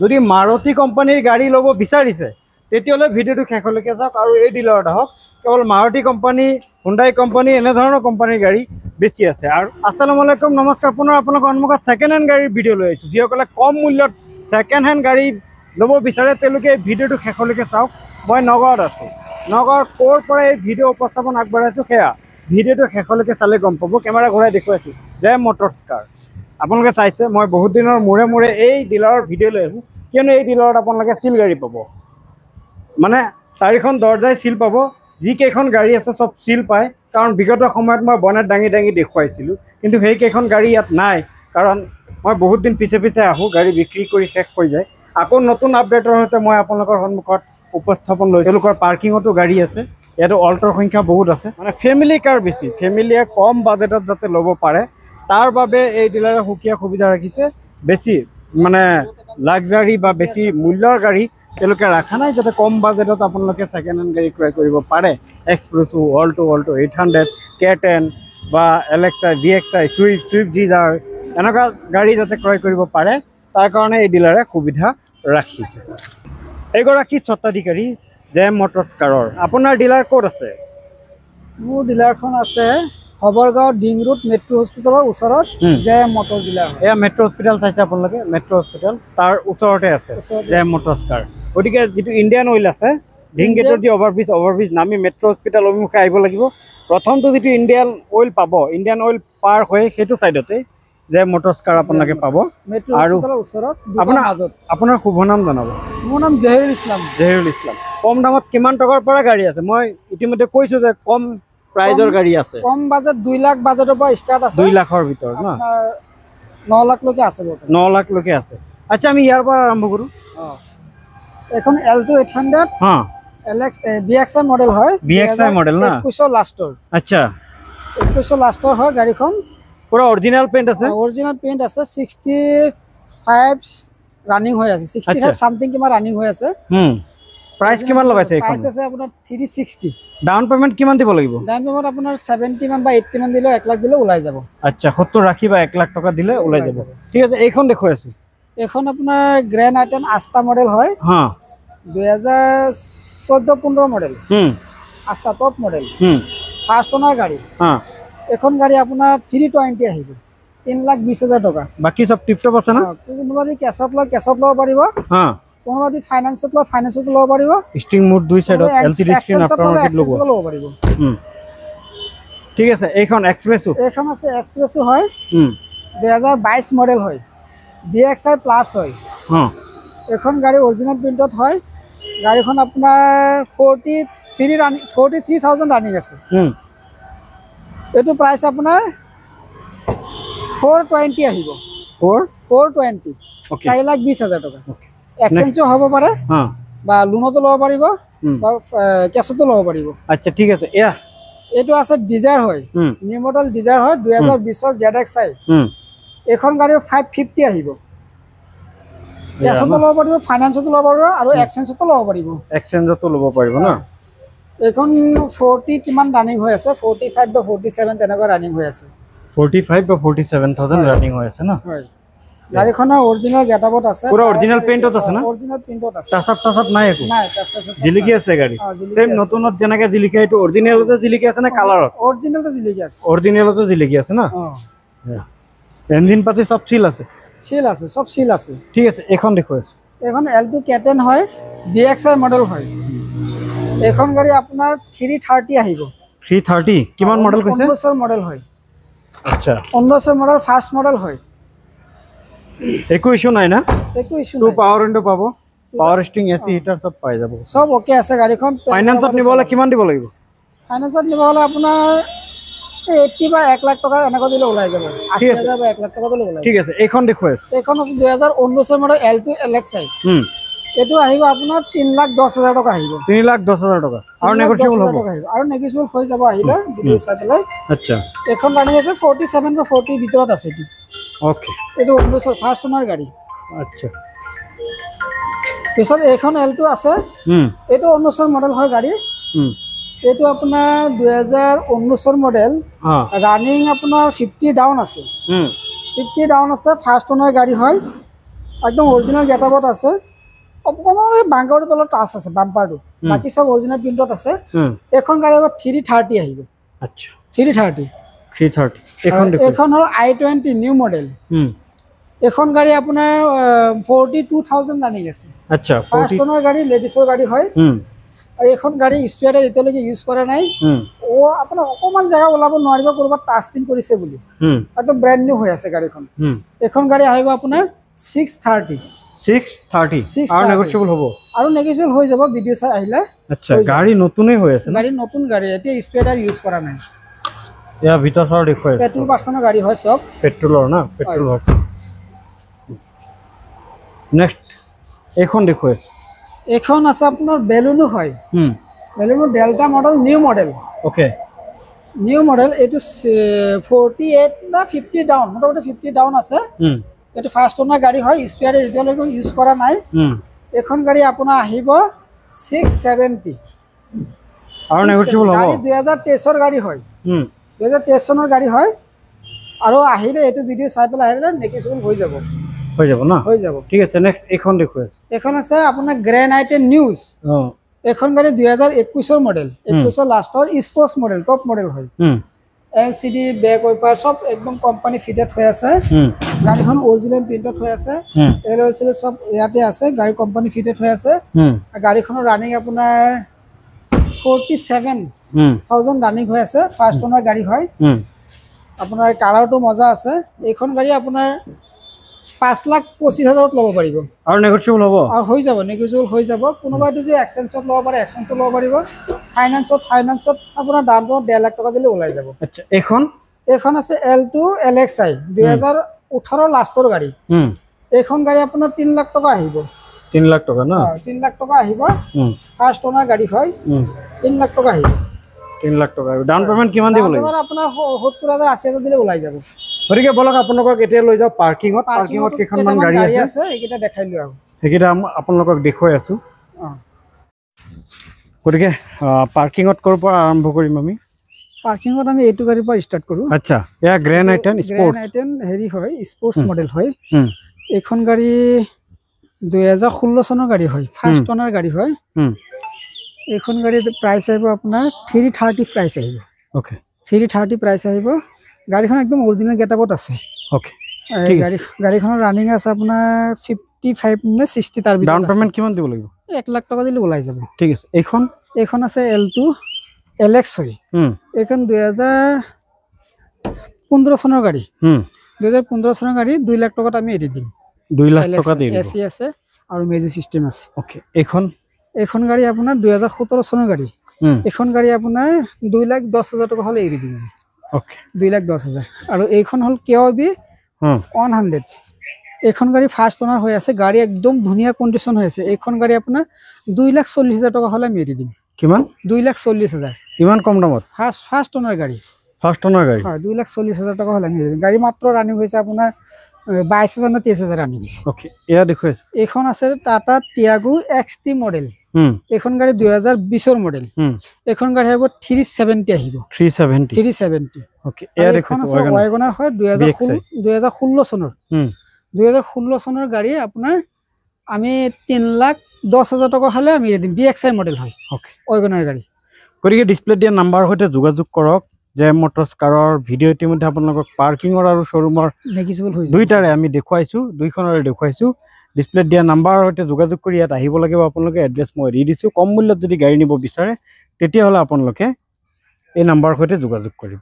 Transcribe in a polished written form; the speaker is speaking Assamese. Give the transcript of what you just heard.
যদি মাৰুতি কোম্পানীৰ গাড়ী ল'ব বিচাৰিছে তেতিয়াহ'লে ভিডিঅ'টো শেষলৈকে চাওক আৰু এই ডিলাৰত আহক কেৱল মাৰুতি কোম্পানী হুণ্ডাই কোম্পানী এনেধৰণৰ কোম্পানীৰ গাড়ী বেছি আছে আৰু আসসালামু আলাইকুম নমস্কাৰ পুনৰ আপোনালোকৰ সন্মুখত ছেকেণ্ড হেণ্ড গাড়ীৰ ভিডিঅ' লৈ আহিছোঁ যিসকলে কম মূল্যত ছেকেণ্ড হেণ্ড গাড়ী ল'ব বিচাৰে তেওঁলোকে এই ভিডিঅ'টো শেষলৈকে চাওক মই নগাঁৱত আছোঁ নগাঁৱৰ ক'ৰ পৰা এই ভিডিঅ' উপস্থাপন আগবঢ়াইছোঁ সেয়া ভিডিঅ'টো শেষলৈকে চালে গম পাব কেমেৰা ঘূৰাই দেখুৱাইছোঁ জেম মটৰ্ছ কাৰ আপোনালোকে চাইছে মই বহুত দিনৰ মূৰে মূৰে এই ডিলাৰৰ ভিডিঅ' লৈ আহোঁ কিয়নো এই ডিলাৰত আপোনালোকে চিল গাড়ী পাব মানে চাৰিখন দৰ্জাই চিল পাব যিকেইখন গাড়ী আছে চব চিল পায় কাৰণ বিগত সময়ত মই বনেট দাঙি দাঙি দেখুৱাইছিলোঁ কিন্তু সেইকেইখন গাড়ী ইয়াত নাই কাৰণ মই বহুত দিন পিছে পিছে আহোঁ গাড়ী বিক্ৰী কৰি শেষ হৈ যায় আকৌ নতুন আপডেটৰ সৈতে মই আপোনালোকৰ সন্মুখত উপস্থাপন লৈ তেওঁলোকৰ পাৰ্কিঙতো গাড়ী আছে ইয়াতো অল্টৰ সংখ্যা বহুত আছে মানে ফেমিলি কাৰ বেছি ফেমিলিয়ে কম বাজেটত যাতে ল'ব পাৰে তাৰ বাবে এই ডিলাৰে সুকীয়া সুবিধা ৰাখিছে বেছি মানে লাক্সাৰী বা বেছি মূল্যৰ গাড়ী তেওঁলোকে ৰাখা নাই যাতে কম বাজেটত আপোনালোকে ছেকেণ্ড হেণ্ড গাড়ী ক্ৰয় কৰিব পাৰে এক্সপ্ৰেছো অল্টো 800 K10 বা এলেক্সা VXI ছুইফ্ট ডিজাৰ এনেকুৱা গাড়ী যাতে ক্ৰয় কৰিব পাৰে তাৰ কাৰণে এই ডিলাৰে সুবিধা ৰাখিছে এগৰাকী স্বত্বাধিকাৰী জেম মটৰ্ছ কাৰৰ আপোনাৰ ডিলাৰ ক'ত আছে মোৰ ডিলাৰখন আছে হবৰগাঁও ডিং ৰোড মেট্ৰ' হস্পিটেলৰ ওচৰত জেম মটৰ ডিলাৰ এয়া মেট্ৰ' হস্পিটেল চাইছে আপোনালোকে মেট্ৰ' হস্পিটেল তাৰ ওচৰতে আছে জেম মটৰ্ছ কাৰ গতিকে যিটো ইণ্ডিয়ান অইল আছে ডিং গেটৰ যি অভাৰব্ৰিজ নামি মেট্ৰ' হস্পিটেল অভিমুখে আহিব লাগিব প্ৰথমটো যিটো ইণ্ডিয়ান অইল পাব ইণ্ডিয়ান অইল পাৰ হৈ সেইটো ছাইডতে জেম মটৰ্ছ কাৰ আপোনালোকে পাব আৰু আপোনাৰ শুভ নাম জনাব মোৰ নাম জহিৰুল ইছলাম কম দামত কিমান টকাৰ পৰা গাড়ী আছে মই ইতিমধ্যে কৈছোঁ যে কম প্ৰাইজৰ গাড়ী আছে কম বাজেট 2 লাখ বাজেটৰ পৰা ষ্টাৰ্ট আছে 2 লাখৰ ভিতৰত ন 9 লাখ লৈকে আছে 9 লাখ লৈকে আছে আচ্ছা আমি ইয়াৰ পৰা আৰম্ভ কৰোঁ এখন L2 800 হ্যাঁ LX BXI মডেল হয় BXI মডেল না 21 লাস্টৰ আচ্ছা 21 লাস্টৰ হয় গাড়ীখন পুৰা অৰিজিনাল পেইণ্ট আছে অৰিজিনাল পেইণ্ট আছে 65 ৰানিং হৈ আছে 65 সামথিং কিমান ৰানিং হৈ আছে প্ৰাইস কিমান লগাইছে এখন প্ৰাইস আছে আপোনাৰ 360 ডাউন পেমেন্ট কিমান দিব লাগিব ডাউন পেমেন্ট আপোনাৰ 70 মান বা 80 মান দিলে 1 লাখ দিলে ওলাই যাব আচ্ছা 70 ৰাখিবা 1 লাখ টকা দিলে ওলাই যাব ঠিক আছে এইখন দেখুৱাই আছো এখন আপোনাৰ গ্ৰেণ্ড আইটেন আস্তা মডেল হয় হ্যাঁ 2014-15 মডেল আস্তা টপ মডেল ফার্স্ট ওনার গাড়ি হ্যাঁ এখন গাড়ি আপনার 320 আহিব 3,20,000 টাকা বাকি সব টিপটপ আছে না কোনোবাদি ক্যাশত লব পাৰিব হ্যাঁ কোনোবাদি ফাইনান্সত লব পাৰিব স্টিং মুড দুই সাইডত এলসিডি স্ক্ৰিন আপনাৰা লব পাৰিব ঠিক আছে এইখন এক্সপ্ৰেছো এখন আছে এক্সপ্ৰেছো হয় 2022 মডেল হয় DXI প্লাস হয় হ্যাঁ এখন গাড়ি অরিজিনাল প্রিন্টত হয় গাড়িখন আপনার 43,000 রানিং আছে এটো প্রাইস আপনার 420 আহিব 420 4,20,000 টাকা এক্সচেঞ্জও হ'ব পাৰে বা লোনতো লব পাৰিব বা ক্যাশতো লব পাৰিব আচ্ছা ঠিক আছে এয়া এটো আছে ডিজায়াৰ হয় নিউ মডেল ডিজায়াৰ হয় 2020 ৰ ZXI এখন গাড়ি 550 আহিব ক্যাশতো লব পাৰিব ফাইনান্সতো লব পাৰিব আৰু এক্সচেঞ্জতো লব পাৰিব না এখন 40 কিমান ৰানিং হৈ আছে 45 বা 47 তেনেকুৱা ৰানিং হৈ আছে 45 বা 47000 ৰানিং হৈ আছে না হয় গাড়ীখনৰ অৰিজিনাল গেটআপত আছে পুৰা অৰিজিনাল পেইণ্টত আছে না অৰিজিনাল পেইণ্টত আছে টাচাপ নাই একো নাই টাচাপ জিলিকি আছে গাড়ী সেম নতুনত যেনেকে জিলিকি এটো অৰিজিনালতে জিলিকি আছে না কালাৰত অৰিজিনালতে জিলিকি আছে না ইঞ্জিন পাতি সব সিল আছে সব সিল আছে ঠিক আছে এখন দেখুৱাই এখন L2 K10 হয় BXI মডেল হয় এখন গাড়ী আপোনাৰ 330 আহিব 330 কিমান মডেল কৈছে 19 মডেল হয় আচ্ছা 19 মডেল ফার্স্ট মডেল হয় একো ইস্যু নাই না একো ইস্যু নাই পাওয়ার উইন্ডো পাবো পাওয়ার স্টিং এসি হিটার সব পাই যাব সব ওকে আছে গাড়ীখন ফাইনান্সত নিবলে কিমান দিব লাগিব ফাইনান্সত নিবলে আপোনাৰ 80 বা 1 লাখ টাকা এনেকৈ দিলে ওলাই যাব 80,000 বা 1 লাখ টাকা দিলে ওলাই ঠিক আছে এইখন দেখুৱাই এইখন আছে 2019 মডেল L2 LXI এটো আহিব আপোনাৰ 3,10,000 টাকা আহিব 3,10,000 টাকা আৰু নেগোশিয়েবল হ'ব আৰু নেগোশিয়েবল হৈ যাব আহিলে ভিডিও চাই পেলাই আচ্ছা এখন গাড়ী আছে 47 বা 40 ভিতৰত আছে এটো ওকে এটো 19 ফার্স্ট ওনার গাড়ী আচ্ছা পিছত এখন L2 আছে এটো 19 মডেল হয় গাড়ী এটো আপোনাৰ 2019 মডেল ৰানিং আপোনাৰ 50 ডাউন আছে 50 ডাউন আছে ফাৰ্স্ট ওনাৰ গাড়ী হয় একদম অৰিজিনাল গেটআপত আছে অকণমান বাংকাৰৰ তলত টাচ আছে বাম্পাৰটো বাকি সব অৰিজিনাল প্ৰিণ্টত আছে এখন গাড়ী হ'ব 330 আহিব আচ্ছা 330 এখন দেখুন এখন হ'ল i20 নিউ মডেল এখন গাড়ী আপোনাৰ 42000 ৰানিং আছে আচ্ছা ফাৰ্ষ্ট ওনাৰ গাড়ী লেডিছৰ গাড়ী হয় আৰু এখন গাড়ী স্পেয়াৰ এতিয়ালৈকে ইউজ কৰা নাই ও আপোনাৰ অকমান জায়গা ওলাব নোৱাৰিব কৰবাত টাচ পিন কৰিছে বুলি একদম ব্ৰ্যান্ড নিউ হৈ আছে গাড়ীখন এখন গাড়ী আহিব আপোনাৰ 630 আৰু নেগোচিয়েবল হ'ব আৰু নেগোচিয়েবল হৈ যাব ভিডিও চাই আহিলে আচ্ছা গাড়ী নতুনই হৈ আছে গাড়ী নতুন গাড়ী এতিয়া স্পেয়াৰ ইউজ কৰা নাই ইয়া ভিতৰ সৰ দেখুৱাই পেট্ৰোল পাৰ্সনৰ গাড়ী হয় সব পেট্ৰোলৰ না পেট্ৰোল হয় নেক্সট এখন দেখুৱাই এখন আছে আপোনাৰ বেলুনো হয় Baleno delta model new model okay new model এইটো 48 না 50 ডাউন মোটামুটি 50 ডাউন আছে এইটো ফাৰ্ষ্ট ওনাৰ গাড়ী হয় স্পেয়াৰ এতিয়ালৈকে ইউজ কৰা নাই এখন গাড়ী আপোনাৰ আহিব 670 আৰু নেগোচিয়েবল হ'ব 2023 ৰ গাড়ী হয় 2023 চনৰ গাড়ী হয় আৰু আহিলে এইটো ভিডিও চাই পেলাই আহিলে নেগোচিয়েবল হৈ যাব না হৈ যাব ঠিক আছে নেক্সট এখন দেখুৱাই এখন আছে আপোনাৰ গ্ৰেণ্ড আইটেন নিউজ এখন গাড়ী 2021 ৰ মডেল 21 ৰ লাষ্টৰ স্পোৰ্টস মডেল টপ মডেল হয় এলসিডি ব্যাক ওয়াইপাৰ সব একদম কোম্পানি ফিটেড হৈ আছে গাড়ীখন অৰিজিনাল প্ৰিণ্টত হৈ আছে এলএলসি সব ইয়াতে আছে গাড়ী কোম্পানি ফিটেড হৈ আছে গাড়ীখনৰ ৰানিং আপোনাৰ 47000 ৰানিং হৈ আছে ফাৰ্ষ্ট ওনাৰ গাড়ী হয় আপোনাৰ কালাৰটো মজা আছে এইখন গাড়ী আপোনাৰ 5,25,000 ল'ব পাৰিব আৰু নেগোচিয়েবল হ'ব আৰু হৈ যাব নেগোচিয়েবল হৈ যাব কোনোবাই যদি এক্সচেঞ্জত ল'ব পাৰে এক্সচেঞ্জত ল'ব পাৰিব ফাইনান্সত আপোনাৰ দামটো 1.5 লাখ টকা দিলে ওলাই যাব আচ্ছা এখন আছে L2 LXi 2018 লাষ্টৰ গাড়ী এখন গাড়ী আপোনাৰ 3 লাখ টকা আহিব 3 লাখ টকা না 3 লাখ টকা আহিব ফাৰ্ষ্ট ওনাৰ গাড়ী হয় 3 লাখ টকা আহিব 3 লাখ টকা ডাউন পেমেন্ট কিমান দিব লাগিব আপোনাৰ 70000 80000 দিলে ওলাই যাব গতিকে বলক আপোনালোকক এতিয়া লৈ যাও পাৰ্কিঙত কেইখনমান গাড়ী আছে এইকেইটা দেখাই লৈ আহো সেইকেইটা আপোনালোকক দেখুৱাই আছো গতিকে পাৰ্কিঙত ক'ৰ পৰা আৰম্ভ কৰিম আমি পাৰ্কিঙত আমি এইটো গাড়ীৰ পৰা ষ্টাৰ্ট কৰো আচ্ছা এয়া গ্ৰেণ্ড আইটেন হেৰি হয় স্পোৰ্টস মডেল হয় এইখন গাড়ী 2016 চনৰ গাড়ী হয় ফাৰ্ষ্ট ওনাৰ গাড়ী হয় এইখন গাড়ীৰ প্ৰাইস আহিব আপোনাৰ 330 প্ৰাইস আহিব ওকে 330 প্ৰাইস আহিব গাড়ীখন একদম অৰিজিনাল গেটআপত আছে ওকে গাড়ীখনৰ ৰানিং আছে আপোনাৰ 55 নে 60 তাৰ ভিতৰত ডাউন পেমেন্ট কিমান দিব লাগিব 1 লাখ টকা দিলে ওলাই যাব ঠিক আছে এইখন আছে L2 LXi এইখন 2015 চনৰ গাড়ী 2015 চনৰ গাড়ী 2 লাখ টকাত আমি এৰি দিম 2 লাখ টকা দিম এসি আছে আৰু মেজিক সিস্টেম আছে ওকে এইখন গাড়ী আপোনাৰ 2017 চনৰ গাড়ী এইখন গাড়ী আপোনাৰ 2,10,000 টকা হলে এৰি দিম ওকে 2,10,000 আৰু এইখন হল KOB 100 এইখন গাড়ী ফাৰ্ষ্ট ওনাৰ হৈ আছে গাড়ী একদম ধুনিয়া কন্ডিশন হৈ আছে এইখন গাড়ী আপোনাৰ 2,40,000 টকা হলে আমি এৰি দিম কিমান 2,40,000 ইমান কম দামত ফাৰ্ষ্ট ওনাৰ গাড়ী হয় 2,40,000 টকা হলে আমি এৰি দিম গাড়ী মাত্ৰ ৰানিং হৈছে আপোনাৰ 22,000 না 23,000 ৰানিং হৈছে ওকে এয়া দেখুৱাই এইখন আছে টাটা টিয়াগো XT মডেল এইখন গাড়ী 2020 ৰ মডেল এইখন গাড়ী হ'ব 370 আহিব 370 ওকে এয়া দেখুৱাই ওয়াগনাৰ হয় 2016 চনৰ 2016 চনৰ গাড়ী আপোনাৰ আমি 3,10,000 টকা হলে আমি এৰি দিম BXI মডেল হয় ওকে ওয়াগনাৰ গাড়ী গতিকে ডিসপ্লে দিয়া নাম্বাৰ হৈতে যোগাযোগ কৰক জে মটৰছ কাৰৰ ভিডিও ইতিমধ্যে আপোনালোকক পাৰ্কিঙৰ আৰু শ্বৰুমৰ নেগোচিয়েবল হৈ দুইটাৰে আমি দেখুৱাইছো দুইখনৰে দেখুৱাইছো ডিসপ্লে দিয়া নাম্বাৰৰ হৈতে যোগাযোগ কৰি ইয়াত আহিব লাগিব আপোনালোকে এড্ৰেছ মই দি দিছো কম মূল্যত যদি গাড়ী নিব বিচাৰে তেতিয়া হলে আপোনালোকে এই নাম্বাৰৰ হৈতে যোগাযোগ কৰিব